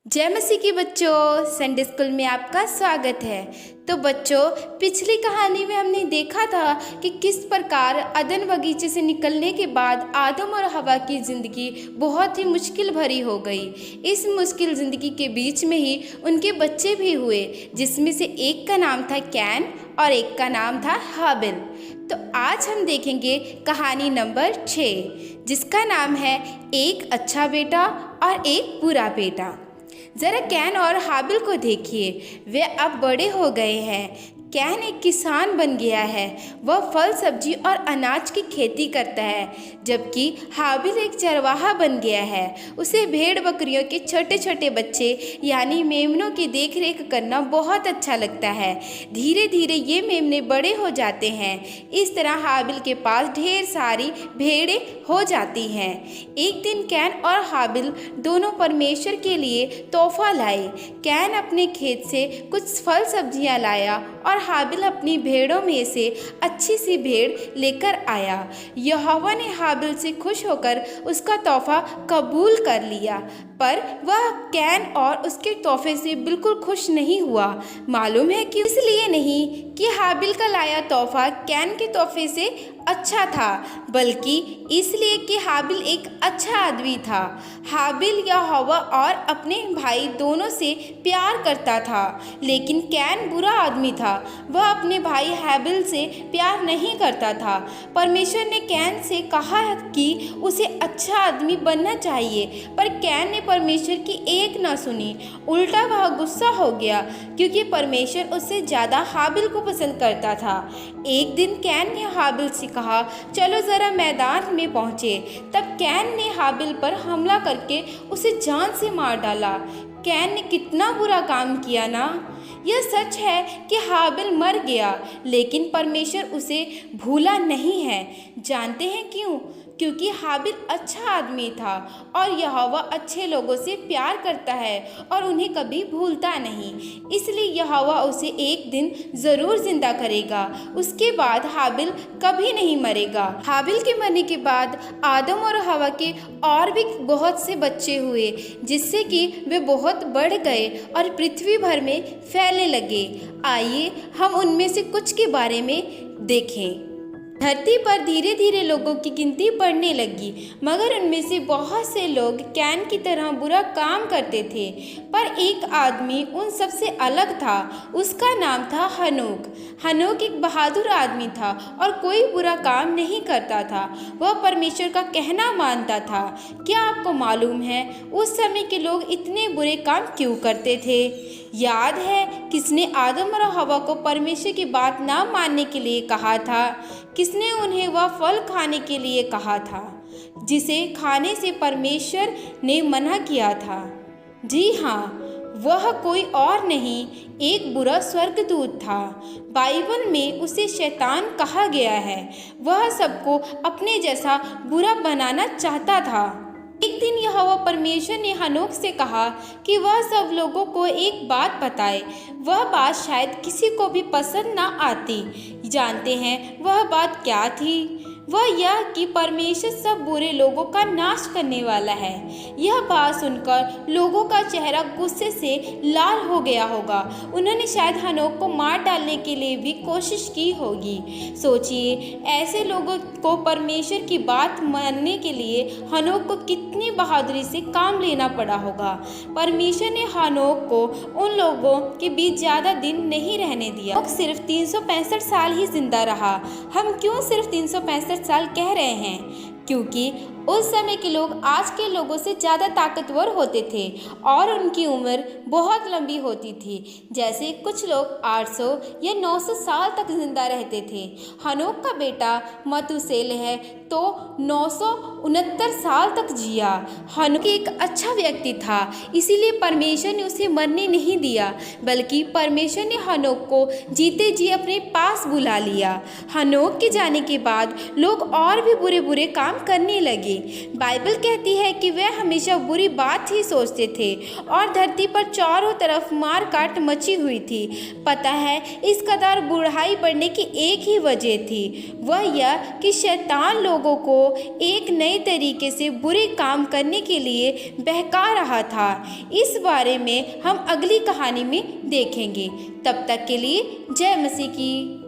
जय मसीह की बच्चों, संडे स्कूल में आपका स्वागत है। तो बच्चों, पिछली कहानी में हमने देखा था कि किस प्रकार अदन बगीचे से निकलने के बाद आदम और हवा की ज़िंदगी बहुत ही मुश्किल भरी हो गई। इस मुश्किल ज़िंदगी के बीच में ही उनके बच्चे भी हुए, जिसमें से एक का नाम था कैन और एक का नाम था हाबिल। तो आज हम देखेंगे कहानी नंबर 6, जिसका नाम है एक अच्छा बेटा और एक बुरा बेटा। ज़रा कैन और हाबिल को देखिए, वे अब बड़े हो गए हैं। कैन एक किसान बन गया है, वह फल सब्जी और अनाज की खेती करता है, जबकि हाबिल एक चरवाहा बन गया है। उसे भेड़ बकरियों के छोटे छोटे बच्चे यानी मेमनों की देखरेख करना बहुत अच्छा लगता है। धीरे धीरे ये मेमने बड़े हो जाते हैं। इस तरह हाबिल के पास ढेर सारी भेड़ें हो जाती हैं। एक दिन कैन और हाबिल दोनों परमेश्वर के लिए तोहफा लाए। कैन अपने खेत से कुछ फल सब्जियां लाया और हाबिल अपनी भेड़ों में से अच्छी सी भेड़ लेकर आया। यहोवा ने हाबिल से खुश होकर उसका तोहफा कबूल कर लिया, पर वह कैन और उसके तोहफे से बिल्कुल खुश नहीं हुआ। मालूम है कि इसलिए नहीं कि हाबिल का लाया तोहफा कैन के तोहफे से अच्छा था, बल्कि इसलिए कि हाबिल एक अच्छा आदमी था। हाबिल यहोवा और अपने भाई दोनों से प्यार करता था, लेकिन कैन बुरा आदमी था। वह अपने भाई हाबिल से प्यार नहीं करता था। परमेश्वर ने कैन से कहा कि उसे अच्छा आदमी बनना चाहिए, पर कैन ने परमेश्वर की एक न सुनी। उल्टा वह गुस्सा हो गया, क्योंकि परमेश्वर उससे ज़्यादा हाबिल को पसंद करता था। एक दिन कैन ने हाबिल से कहा, चलो ज़रा मैदान में पहुँचे। तब कैन ने हाबिल पर हमला करके उसे जान से मार डाला। कैन ने कितना बुरा काम किया ना। यह सच है कि हाबिल मर गया, लेकिन परमेश्वर उसे भूला नहीं है। जानते हैं क्यों? क्योंकि हाबिल अच्छा आदमी था और यहोवा अच्छे लोगों से प्यार करता है और उन्हें कभी भूलता नहीं। इसलिए यहोवा उसे एक दिन ज़रूर जिंदा करेगा। उसके बाद हाबिल कभी नहीं मरेगा। हाबिल के मरने के बाद आदम और हवा के और भी बहुत से बच्चे हुए, जिससे कि वे बहुत बढ़ गए और पृथ्वी भर में फैलने लगे। आइए हम उनमें से कुछ के बारे में देखें। धरती पर धीरे धीरे लोगों की गिनती बढ़ने लगी, मगर उनमें से बहुत से लोग कैन की तरह बुरा काम करते थे। पर एक आदमी उन सबसे अलग था। उसका नाम था हनोक। हनोक एक बहादुर आदमी था और कोई बुरा काम नहीं करता था। वह परमेश्वर का कहना मानता था। क्या आपको मालूम है उस समय के लोग इतने बुरे काम क्यों करते थे? याद है किसने आदम और हवा को परमेश्वर की बात ना मानने के लिए कहा था? किसने उन्हें वह फल खाने के लिए कहा था जिसे खाने से परमेश्वर ने मना किया था? जी हाँ, वह कोई और नहीं, एक बुरा स्वर्गदूत था। बाइबल में उसे शैतान कहा गया है। वह सबको अपने जैसा बुरा बनाना चाहता था। एक दिन यहोवा परमेश्वर ने हनोक से कहा कि वह सब लोगों को एक बात बताए। वह बात शायद किसी को भी पसंद ना आती। जानते हैं वह बात क्या थी? वह यह कि परमेश्वर सब बुरे लोगों का नाश करने वाला है। यह बात सुनकर लोगों का चेहरा गुस्से से लाल हो गया होगा। उन्होंने शायद हनोक को मार डालने के लिए भी कोशिश की होगी। सोचिए, ऐसे लोगों को परमेश्वर की बात मानने के लिए हनोक को कितनी बहादुरी से काम लेना पड़ा होगा। परमेश्वर ने हनोक को उन लोगों के बीच ज़्यादा दिन नहीं रहने दिया। हनोक सिर्फ 365 साल ही जिंदा रहा। हम क्यों सिर्फ 365 साल कह रहे हैं? क्योंकि उस समय के लोग आज के लोगों से ज़्यादा ताकतवर होते थे और उनकी उम्र बहुत लंबी होती थी। जैसे कुछ लोग 800 या 900 साल तक जिंदा रहते थे। हनोक का बेटा मतुसेलह तो 969 साल तक जिया। हनोक एक अच्छा व्यक्ति था, इसीलिए परमेश्वर ने उसे मरने नहीं दिया, बल्कि परमेश्वर ने हनोक को जीते जी अपने पास बुला लिया। हनोक के जाने के बाद लोग और भी बुरे बुरे काम करने लगे। लगे। बाइबल कहती है कि वे हमेशा बुरी बात ही सोचते थे और धरती पर चारों तरफ मार काट मची हुई थी। पता है, इस कदर बुराई बढ़ने की एक ही वजह थी, वह यह कि शैतान लोगों को एक नए तरीके से बुरे काम करने के लिए बहका रहा था। इस बारे में हम अगली कहानी में देखेंगे। तब तक के लिए जय मसीह की।